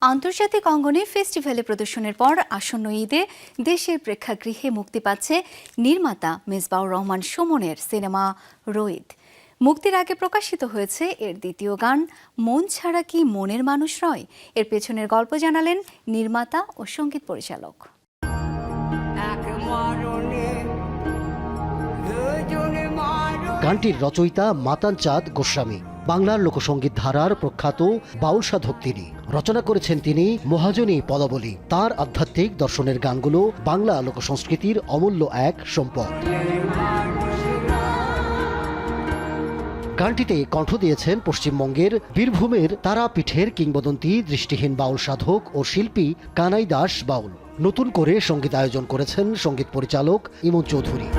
আন্তর্জাতিক অঙ্গনে ফেস্টিভ্যালে প্রদর্শনের পর আসন্ন ঈদে দেশের প্রেক্ষাগৃহে মুক্তি পাচ্ছে নির্মাতা মেজবাউর রহমান সুমনের সিনেমা রোহিত। মুক্তির আগে প্রকাশিত হয়েছে এর দ্বিতীয় গান মন ছাড়া কি মনের মানুষ রয়। এর পেছনের গল্প জানালেন নির্মাতা ও সঙ্গীত পরিচালক। গানটির রচয়িতা মাতান চাঁদ গোস্বামী, বাংলার লোকসঙ্গীত ধারার প্রখ্যাত বাউল সাধক তিনি। রচনা করেছেন তিনি মহাজনী পদাবলী। তার আধ্যাত্মিক দর্শনের গানগুলো বাংলা লোকসংস্কৃতির অমূল্য এক সম্পদ। গানটিতে কণ্ঠ দিয়েছেন পশ্চিমবঙ্গের বীরভূমের তারাপীঠের কিংবদন্তি দৃষ্টিহীন বাউল সাধক ও শিল্পী কানাই দাস বাউল। নতুন করে সঙ্গীত আয়োজন করেছেন সঙ্গীত পরিচালক ইমন চৌধুরী।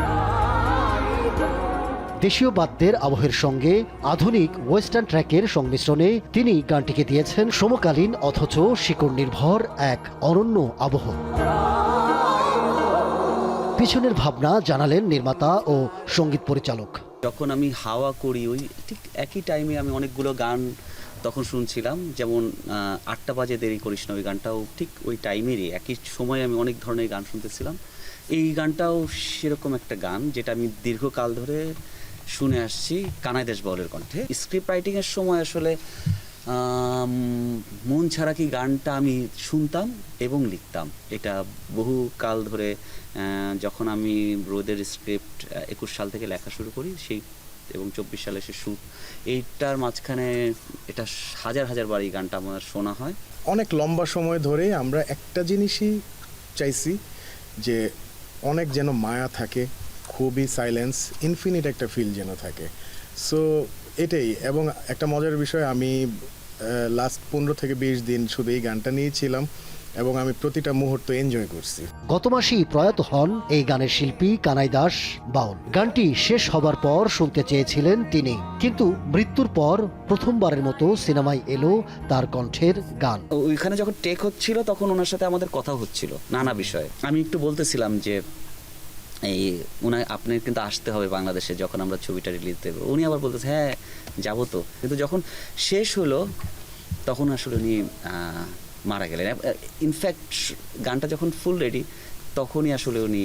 দেশীয় বাদ্যের আবহের সঙ্গে আধুনিক ওয়েস্টার্ন ট্র্যাকের সংমিশ্রণে তিনি গানটিকে দিয়েছেন সমকালীন অথচ শিকড় নির্ভর এক অনন্য আবহ। পিছনের ভাবনা জানালেন নির্মাতা ও সঙ্গীত পরিচালক। যখন আমি হাওয়া করি ওই ঠিক একই টাইমে আমি অনেকগুলো গান তখন শুনছিলাম, যেমন 8টা বাজে দেরি করিস না, ওই গানটাও ঠিক ওই টাইমেরই একই সময় আমি অনেক ধরনের গান শুনতেছিলাম। এই গানটাও সেরকম একটা গান যেটা আমি দীর্ঘকাল ধরে শুনে আসছি কানাই দাস বাউলের কণ্ঠে। স্ক্রিপ্ট রাইটিংয়ের সময় আসলে মন ছাড়া কি গানটা আমি শুনতাম এবং লিখতাম। এটা বহু কাল ধরে, যখন আমি রোদের স্ক্রিপ্ট 21 সাল থেকে লেখা শুরু করি সেই এবং 24 সালে সে শুট, এইটার মাঝখানে এটা হাজার হাজার বার এই গানটা আমার শোনা হয়। অনেক লম্বা সময় ধরে আমরা একটা জিনিসই চাইছি যে অনেক যেন মায়া থাকে, খুবই সাইলেন্স, ইনফিনিট একটা ফিল যেন থাকে। সো এটাই। এবং একটা মজার বিষয়, আমি লাস্ট 15 থেকে 20 দিন শুধু এই গানটা নিয়েছিলাম এবং আমি প্রতিটা মুহূর্ত এনজয় করছি। গত মাসেই প্রয়াত হন এই গানের শিল্পী কানাই দাস বাউল। গানটি শেষ হবার পর শুনতে চেয়েছিলেন তিনি, কিন্তু মৃত্যুর পর প্রথমবারের মতো সিনেমায় এলো তার কণ্ঠের গান। ওইখানে যখন টেক হচ্ছিল তখন ওনার সাথে আমাদের কথা হচ্ছিল নানা বিষয়ে। আমি একটু বলতেছিলাম যে এই আপনি কিন্তু আসতে হবে বাংলাদেশে যখন আমরা ছবিটা রিলিজ দেব। উনি আবার বলতেছে হ্যাঁ যাবো তো। কিন্তু যখন শেষ হলো তখন আসলে উনি মারা গেলেন। ইনফ্যাক্ট গানটা যখন ফুল রেডি তখনই আসলে উনি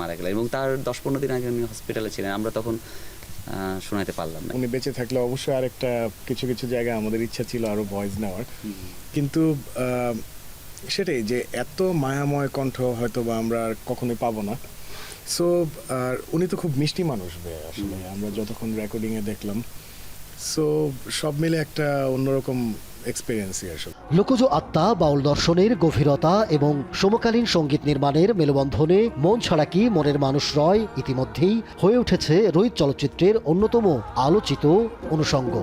মারা গেলেন এবং তার 10-15 দিন আগে উনি হসপিটালে ছিলেন। আমরা তখন শোনাতে পারলাম না। উনি বেঁচে থাকলে অবশ্যই আরেকটা কিছু কিছু জায়গায় আমাদের ইচ্ছা ছিল আরো ভয়েস নেওয়ার, কিন্তু সেটাই যে এত মায়াময় কণ্ঠ হয়তো বা আমরা কখনোই পাবো না। সো আর উনি তো খুব মিষ্টি মানুষ আসলে, আমরা যতক্ষণ রেকর্ডিংয়ে দেখলাম। সো সব মিলে একটা অন্যরকম এক্সপিরিয়েন্সই আসলে। লোকজ আত্মা বাউল দর্শনের গভীরতা এবং সমকালীন সঙ্গীত নির্মাণের মেলবন্ধনে মন ছাড়া কি মনের মানুষ রয় ইতিমধ্যেই হয়ে উঠেছে রোহিত চলচ্চিত্রের অন্যতম আলোচিত অনুষঙ্গ।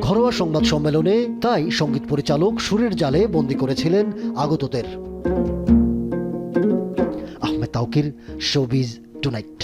ঘরোয়া সংবাদ সম্মেলনে তাই সঙ্গীত পরিচালক সুরের জালে বন্দী করেছিলেন আগতদের। Ahmed Tawkir, showbiz tonight.